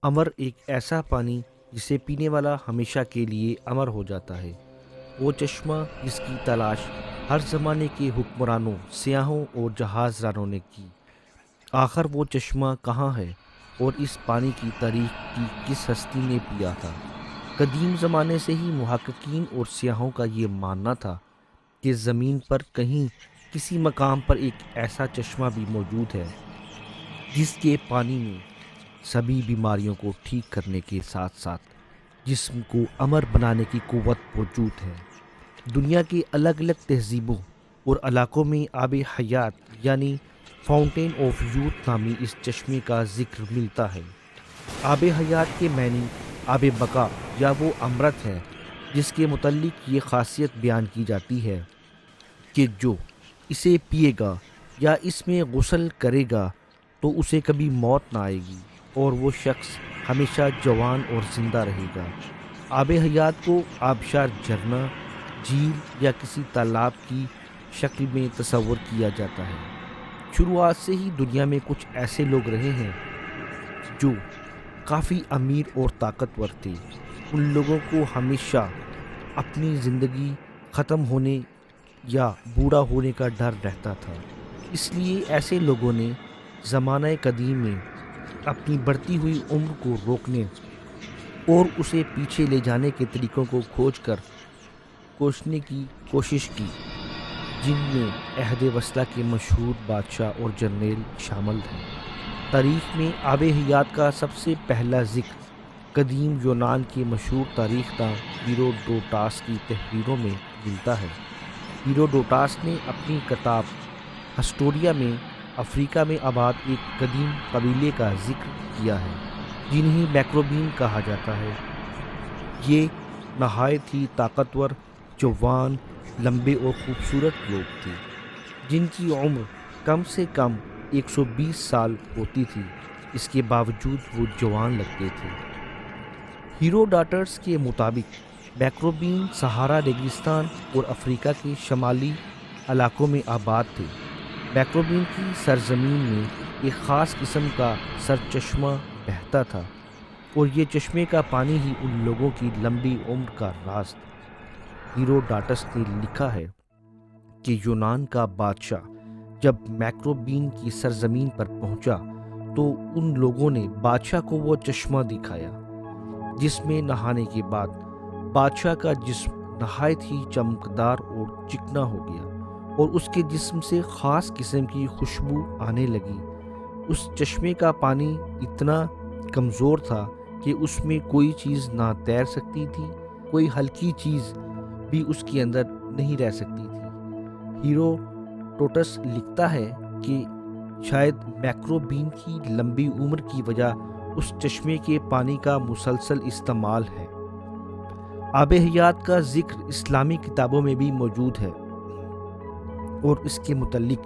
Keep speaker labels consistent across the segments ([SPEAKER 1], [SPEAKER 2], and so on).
[SPEAKER 1] امر ایک ایسا پانی جسے پینے والا ہمیشہ کے لیے امر ہو جاتا ہے۔ وہ چشمہ جس کی تلاش ہر زمانے کے حکمرانوں، سیاحوں اور جہاز رانوں نے کی، آخر وہ چشمہ کہاں ہے اور اس پانی کی تاریخ کی کس ہستی نے پیا تھا؟ قدیم زمانے سے ہی محققین اور سیاحوں کا یہ ماننا تھا کہ زمین پر کہیں کسی مقام پر ایک ایسا چشمہ بھی موجود ہے جس کے پانی میں سبھی بیماریوں کو ٹھیک کرنے کے ساتھ ساتھ جسم کو امر بنانے کی قوت موجود ہے۔ دنیا کے الگ الگ تہذیبوں اور علاقوں میں آب حیات یعنی فاؤنٹین آف یوتھ نامی اس چشمے کا ذکر ملتا ہے۔ آب حیات کے معنی آب بقا یا وہ امرت ہے جس کے متعلق یہ خاصیت بیان کی جاتی ہے کہ جو اسے پیے گا یا اس میں غسل کرے گا تو اسے کبھی موت نہ آئے گی اور وہ شخص ہمیشہ جوان اور زندہ رہے گا۔ آب حیات کو آبشار جھرنا، جھیل یا کسی تالاب کی شکل میں تصور کیا جاتا ہے۔ شروعات سے ہی دنیا میں کچھ ایسے لوگ رہے ہیں جو کافی امیر اور طاقتور تھے۔ ان لوگوں کو ہمیشہ اپنی زندگی ختم ہونے یا بوڑھا ہونے کا ڈر رہتا تھا، اس لیے ایسے لوگوں نے زمانہ قدیم میں اپنی بڑھتی ہوئی عمر کو روکنے اور اسے پیچھے لے جانے کے طریقوں کو کھوج کر کوشنے کی کوشش کی، جن میں عہد وسطی کے مشہور بادشاہ اور جرنیل شامل ہیں۔ تاریخ میں آب حیات کا سب سے پہلا ذکر قدیم یونان کے مشہور تاریخ داں ہیروڈوٹاس کی تحریروں میں ملتا ہے۔ ہیروڈوٹاس نے اپنی کتاب ہسٹوریا میں افریقہ میں آباد ایک قدیم قبیلے کا ذکر کیا ہے جنہیں میکروبین کہا جاتا ہے۔ یہ نہایت ہی طاقتور، جوان، لمبے اور خوبصورت لوگ تھے جن کی عمر کم سے کم 120 سال ہوتی تھی، اس کے باوجود وہ جوان لگتے تھے۔ ہیروڈاٹس کے مطابق میکروبین صحارا ریگستان اور افریقہ کے شمالی علاقوں میں آباد تھے۔ میکروبین کی سرزمین میں ایک خاص قسم کا سرچشمہ بہتا تھا اور یہ چشمے کا پانی ہی ان لوگوں کی لمبی عمر کا راز تھا۔ ہیروڈاٹس نے لکھا ہے کہ یونان کا بادشاہ جب میکروبین کی سرزمین پر پہنچا تو ان لوگوں نے بادشاہ کو وہ چشمہ دکھایا جس میں نہانے کے بعد بادشاہ کا جسم نہایت ہی چمکدار اور چکنا ہو گیا اور اس کے جسم سے خاص قسم کی خوشبو آنے لگی۔ اس چشمے کا پانی اتنا کمزور تھا کہ اس میں کوئی چیز نہ تیر سکتی تھی، کوئی ہلکی چیز بھی اس کے اندر نہیں رہ سکتی تھی۔ ہیروڈوٹس لکھتا ہے کہ شاید میکروبین کی لمبی عمر کی وجہ اس چشمے کے پانی کا مسلسل استعمال ہے۔ آب حیات کا ذکر اسلامی کتابوں میں بھی موجود ہے اور اس کے متعلق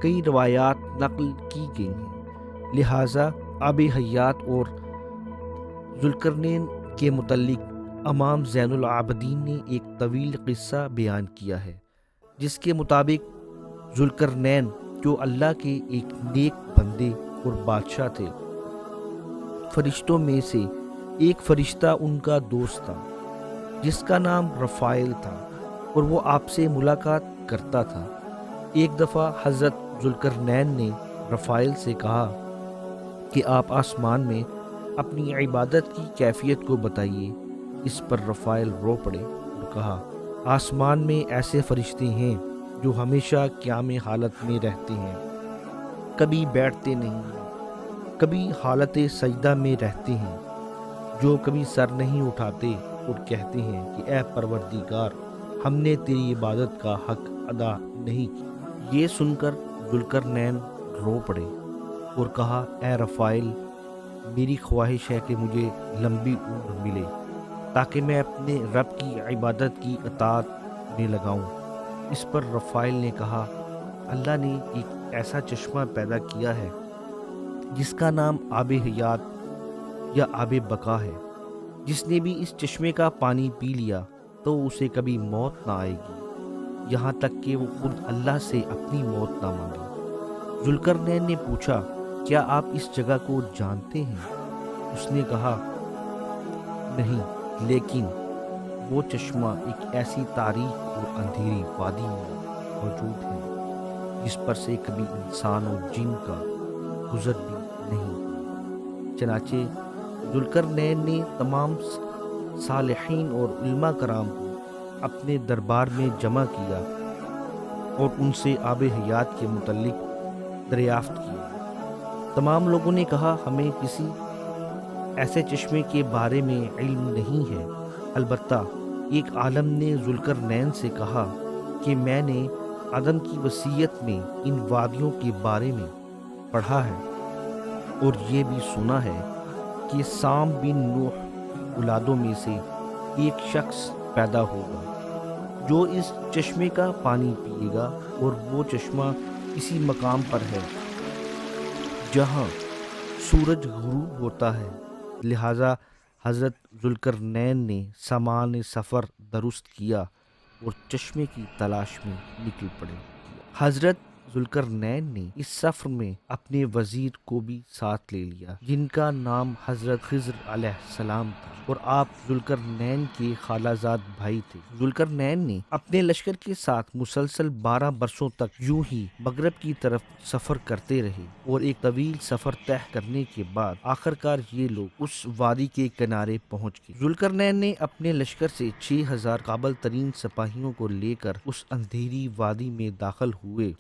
[SPEAKER 1] کئی روایات نقل کی گئی ہیں، لہٰذا آب حیات اور ذوالقرنین کے متعلق امام زین العابدین نے ایک طویل قصہ بیان کیا ہے جس کے مطابق ذوالقرنین جو اللہ کے ایک نیک بندے اور بادشاہ تھے، فرشتوں میں سے ایک فرشتہ ان کا دوست تھا جس کا نام رفائل تھا اور وہ آپ سے ملاقات کرتا تھا۔ ایک دفعہ حضرت ذوالقرنین نے رفائل سے کہا کہ آپ آسمان میں اپنی عبادت کی کیفیت کو بتائیے۔ اس پر رفائل رو پڑے اور کہا، آسمان میں ایسے فرشتے ہیں جو ہمیشہ قیام حالت میں رہتے ہیں، کبھی بیٹھتے نہیں ہیں، کبھی حالت سجدہ میں رہتے ہیں، جو کبھی سر نہیں اٹھاتے اور کہتے ہیں کہ اے پروردگار، ہم نے تیری عبادت کا حق ادا نہیں کیا۔ یہ سن کر ذوالقرنین رو پڑے اور کہا، اے رفائل، میری خواہش ہے کہ مجھے لمبی عمر ملے تاکہ میں اپنے رب کی عبادت کی اطاعت میں لگاؤں۔ اس پر رفائل نے کہا، اللہ نے ایک ایسا چشمہ پیدا کیا ہے جس کا نام آب حیات یا آب بقا ہے، جس نے بھی اس چشمے کا پانی پی لیا تو اسے کبھی موت نہ آئے گی، یہاں تک کہ وہ خود اللہ سے اپنی موت نہ مانگے۔ ذوالقرنین نے پوچھا، کیا آپ اس جگہ کو جانتے ہیں؟ اس نے کہا نہیں، لیکن وہ چشمہ ایک ایسی تاریک اور اندھیری وادی میں موجود ہے جس پر سے کبھی انسان اور جن کا گزر بھی نہیں۔ چنانچہ ذوالقرنین نے تمام صالحین اور علماء کرام کو اپنے دربار میں جمع کیا اور ان سے آب حیات کے متعلق دریافت کیا۔ تمام لوگوں نے کہا ہمیں کسی ایسے چشمے کے بارے میں علم نہیں ہے، البتہ ایک عالم نے ذوالقرنین سے کہا کہ میں نے آدم کی وصیت میں ان وادیوں کے بارے میں پڑھا ہے اور یہ بھی سنا ہے کہ سام بن نوح اولادوں میں سے ایک شخص پیدا ہوگا جو اس چشمے کا پانی پیے گا، اور وہ چشمہ اسی مقام پر ہے جہاں سورج غروب ہوتا ہے۔ لہٰذا حضرت ذوالقرنین نے سامان سفر درست کیا اور چشمے کی تلاش میں نکل پڑے۔ حضرت ذوالقرنین نے اس سفر میں اپنے وزیر کو بھی ساتھ لے لیا جن کا نام حضرت خضر علیہ السلام تھا، اور آپ ذوالقرنین کے خالہ زاد بھائی تھے۔ ذوالقرنین نے اپنے لشکر کے ساتھ مسلسل 12 برسوں تک یوں ہی مغرب کی طرف سفر کرتے رہے، اور ایک طویل سفر طے کرنے کے بعد آخرکار یہ لوگ اس وادی کے کنارے پہنچ گئے۔ ذوالقرنین نے اپنے لشکر سے 6000 قابل ترین سپاہیوں کو لے کر اس اندھیری وادی میں داخل ہوئے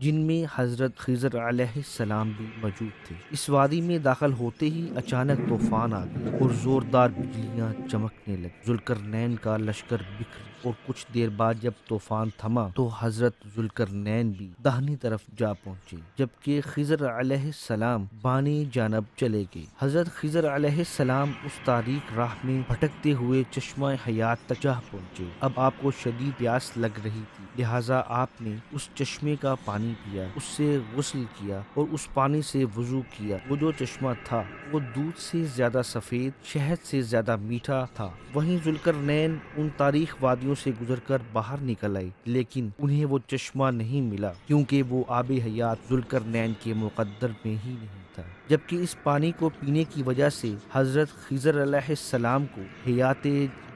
[SPEAKER 1] جن میں حضرت خضر علیہ السلام بھی موجود تھے۔ اس وادی میں داخل ہوتے ہی اچانک طوفان آ گیا اور زوردار بجلیاں چمکنے لگی۔ ذوالقرنین کا لشکر بکھر، اور کچھ دیر بعد جب طوفان تھما تو حضرت ذوالقرنین بھی داہنی طرف جا پہنچے، جبکہ خضر علیہ السلام بائیں جانب چلے گئے۔ حضرت خضر علیہ السلام اس تاریک راہ میں بھٹکتے ہوئے چشمہ حیات تک جا پہنچے۔ اب آپ کو شدید پیاس لگ رہی تھی، لہٰذا آپ نے اس چشمے کا پانی پیا، اس سے غسل کیا اور اس پانی سے وضو کیا۔ وہ جو چشمہ تھا وہ دودھ سے زیادہ سفید، شہد سے زیادہ میٹھا تھا۔ وہیں ذوالقرنین ان تاریک وادیوں سے گزر کر باہر نکل آئے، لیکن انہیں وہ چشمہ نہیں ملا کیونکہ وہ آب حیات ذوالقرنین کے مقدر میں ہی نہیں تھا، جبکہ اس پانی کو پینے کی وجہ سے حضرت خضر علیہ السلام کو حیات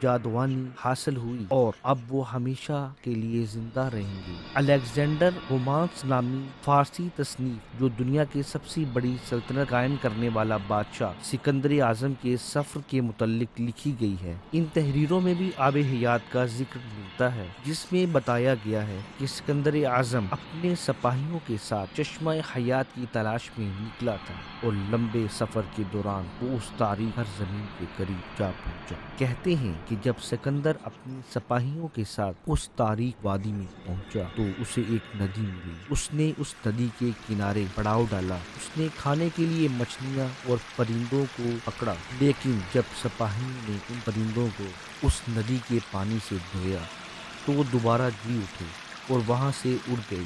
[SPEAKER 1] جادوانی حاصل ہوئی اور اب وہ ہمیشہ کے لیے زندہ رہیں گے۔ الیگزینڈر رومانس نامی فارسی تصنیف جو دنیا کے سب سے بڑی سلطنت قائم کرنے والا بادشاہ سکندر اعظم کے سفر کے متعلق لکھی گئی ہے، ان تحریروں میں بھی آب حیات کا ذکر ملتا ہے، جس میں بتایا گیا ہے کہ سکندر اعظم اپنے سپاہیوں کے ساتھ چشمہ حیات کی تلاش میں نکلا تھا، اور لمبے سفر کے دوران وہ اس تاریک زمین کے قریب جا پہنچا۔ کہتے ہیں کہ جب سکندر اپنے سپاہیوں کے ساتھ اس تاریک وادی میں پہنچا تو اسے ایک ندی ملی۔ اس نے اس ندی کے کنارے پڑاؤ ڈالا، اس نے کھانے کے لیے مچھلیاں اور پرندوں کو پکڑا، لیکن جب سپاہیوں نے ان پرندوں کو اس ندی کے پانی سے دھویا تو وہ دوبارہ جی اٹھے اور وہاں سے اڑ گئی۔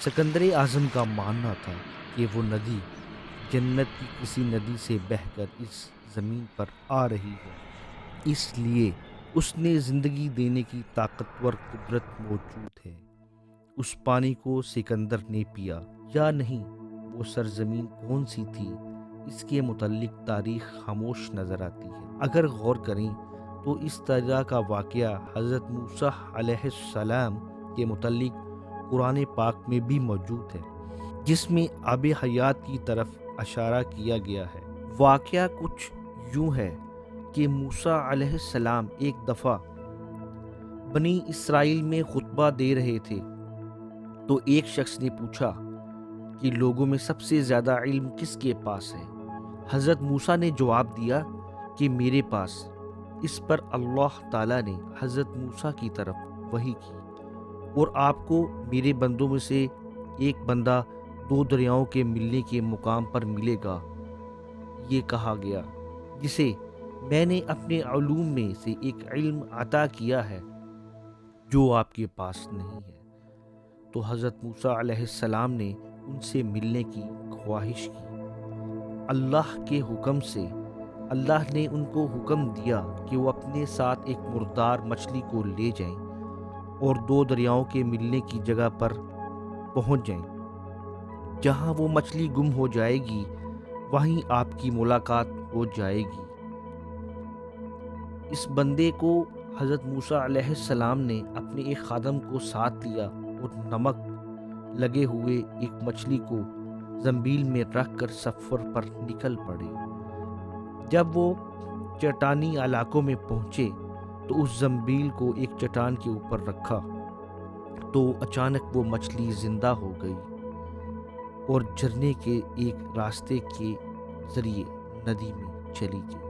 [SPEAKER 1] سکندر اعظم کا ماننا تھا کہ وہ ندی جنت کی کسی ندی سے بہہ کر اس زمین پر آ رہی ہے، اس لیے اس نے زندگی دینے کی طاقتور قدرت موجود ہے۔ اس پانی کو سکندر نے پیا یا نہیں، وہ سرزمین کون سی تھی اس کے متعلق تاریخ خاموش نظر آتی ہے۔ اگر غور کریں تو اس طرح کا واقعہ حضرت موسیٰ علیہ السلام کے متعلق قرآن پاک میں بھی موجود ہے، جس میں آب حیات کی طرف اشارہ کیا گیا ہے۔ واقعہ کچھ یوں ہے کہ موسیٰ علیہ السلام ایک دفعہ بنی اسرائیل میں خطبہ دے رہے تھے تو ایک شخص نے پوچھا کہ لوگوں میں سب سے زیادہ علم کس کے پاس ہے؟ حضرت موسیٰ نے جواب دیا کہ میرے پاس۔ اس پر اللہ تعالیٰ نے حضرت موسیٰ کی طرف وحی کی، اور آپ کو میرے بندوں میں سے ایک بندہ 2 دریاؤں کے ملنے کے مقام پر ملے گا، یہ کہا گیا، جسے میں نے اپنے علوم میں سے ایک علم عطا کیا ہے جو آپ کے پاس نہیں ہے۔ تو حضرت موسیٰ علیہ السلام نے ان سے ملنے کی خواہش کی۔ اللہ کے حکم سے اللہ نے ان کو حکم دیا کہ وہ اپنے ساتھ ایک مردار مچھلی کو لے جائیں اور 2 دریاؤں کے ملنے کی جگہ پر پہنچ جائیں۔ جہاں وہ مچھلی گم ہو جائے گی وہیں آپ کی ملاقات ہو جائے گی۔ اس بندے کو حضرت موسیٰ علیہ السلام نے اپنے ایک خادم کو ساتھ لیا اور نمک لگے ہوئے ایک مچھلی کو زنبیل میں رکھ کر سفر پر نکل پڑے۔ جب وہ چٹانی علاقوں میں پہنچے تو اس زنبیل کو ایک چٹان کے اوپر رکھا تو اچانک وہ مچھلی زندہ ہو گئی اور جھرنے کے ایک راستے کے ذریعے ندی میں چلی گئی۔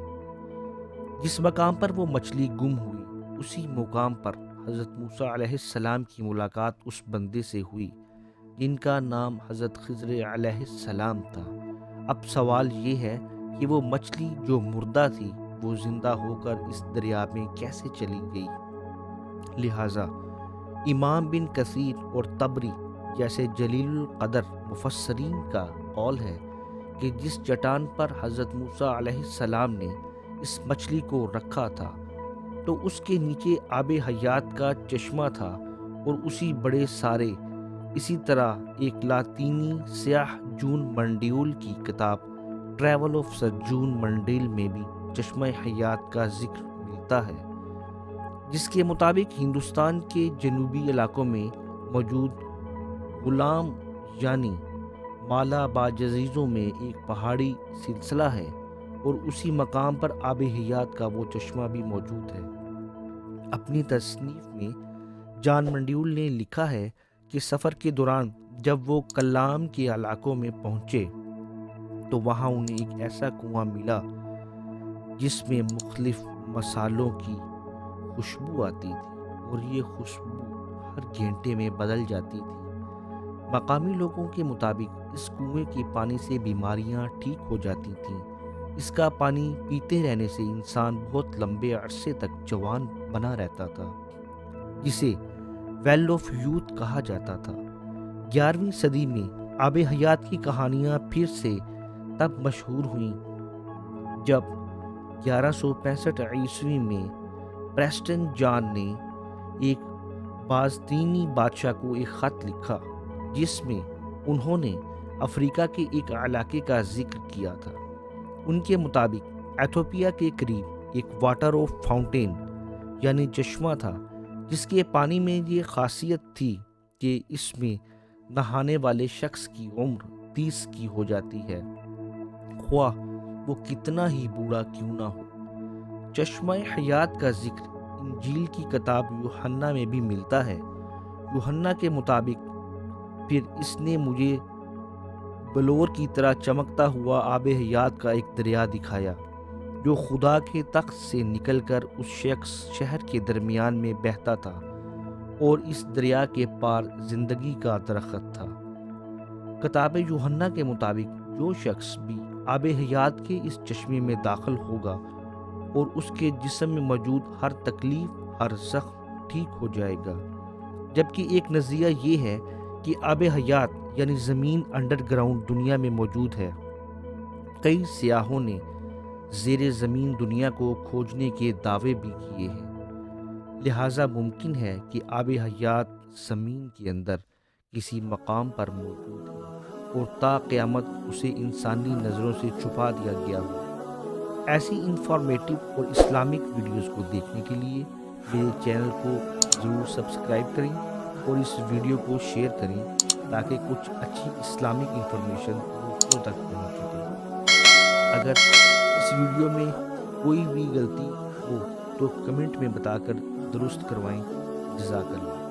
[SPEAKER 1] جس مقام پر وہ مچھلی گم ہوئی اسی مقام پر حضرت موسیٰ علیہ السلام کی ملاقات اس بندے سے ہوئی جن کا نام حضرت خضر علیہ السلام تھا۔ اب سوال یہ ہے کہ وہ مچھلی جو مردہ تھی وہ زندہ ہو کر اس دریا میں کیسے چلی گئی؟ لہٰذا امام بن کثیر اور طبری جیسے جلیل القدر مفسرین کا قول ہے کہ جس چٹان پر حضرت موسیٰ علیہ السلام نے اس مچھلی کو رکھا تھا تو اس کے نیچے آب حیات کا چشمہ تھا، اور اسی بڑے سارے اسی طرح ایک لاطینی سیاح جون منڈیول کی کتاب ٹریول آف سر جون منڈیل میں بھی چشمہ حیات کا ذکر ملتا ہے، جس کے مطابق ہندوستان کے جنوبی علاقوں میں موجود غلام یعنی مالابا جزیروں میں ایک پہاڑی سلسلہ ہے، اور اسی مقام پر آب حیات کا وہ چشمہ بھی موجود ہے۔ اپنی تصنیف میں جان منڈیول نے لکھا ہے کہ سفر کے دوران جب وہ کلام کے علاقوں میں پہنچے تو وہاں انہیں ایک ایسا کنواں ملا جس میں مختلف مصالحوں کی خوشبو آتی تھی، اور یہ خوشبو ہر گھنٹے میں بدل جاتی تھی۔ مقامی لوگوں کے مطابق اس کنویں کے پانی سے بیماریاں ٹھیک ہو جاتی تھیں۔ اس کا پانی پیتے رہنے سے انسان بہت لمبے عرصے تک جوان بنا رہتا تھا، جسے ویل آف یوتھ کہا جاتا تھا۔ 11ویں صدی میں آب حیات کی کہانیاں پھر سے تب مشہور ہوئیں جب 1165 عیسوی میں پریسٹن جان نے ایک بازنطینی بادشاہ کو ایک خط لکھا جس میں انہوں نے افریقہ کے ایک علاقے کا ذکر کیا تھا۔ ان کے مطابق ایتھوپیا کے قریب ایک واٹر آف فاؤنٹین یعنی چشمہ تھا جس کے پانی میں یہ خاصیت تھی کہ اس میں نہانے والے شخص کی عمر 30 کی ہو جاتی ہے، خواہ وہ کتنا ہی بوڑھا کیوں نہ ہو۔ چشمہ حیات کا ذکر انجیل کی کتاب یوحنا میں بھی ملتا ہے۔ یوحنا کے مطابق پھر اس نے مجھے بلور کی طرح چمکتا ہوا آب حیات کا ایک دریا دکھایا جو خدا کے تخت سے نکل کر اس شہر کے درمیان میں بہتا تھا، اور اس دریا کے پار زندگی کا درخت تھا۔ کتاب یوحنا کے مطابق جو شخص بھی آب حیات کے اس چشمے میں داخل ہوگا اور اس کے جسم میں موجود ہر تکلیف، ہر زخم ٹھیک ہو جائے گا۔ جبکہ ایک نظریہ یہ ہے کہ آب حیات یعنی زمین انڈر گراؤنڈ دنیا میں موجود ہے۔ کئی سیاحوں نے زیر زمین دنیا کو کھوجنے کے دعوے بھی کیے ہیں، لہٰذا ممکن ہے کہ آب حیات زمین کے اندر کسی مقام پر موجود ہے اور تا قیامت اسے انسانی نظروں سے چھپا دیا گیا ہو۔ ایسی انفارمیٹو اور اسلامک ویڈیوز کو دیکھنے کے لیے میرے چینل کو ضرور سبسکرائب کریں اور اس ویڈیو کو شیئر کریں تاکہ کچھ اچھی اسلامک انفارمیشن دوسروں تک پہنچ سکے۔ اگر اس ویڈیو میں کوئی بھی غلطی ہو تو کمنٹ میں بتا کر درست کروائیں۔ جزاک اللہ۔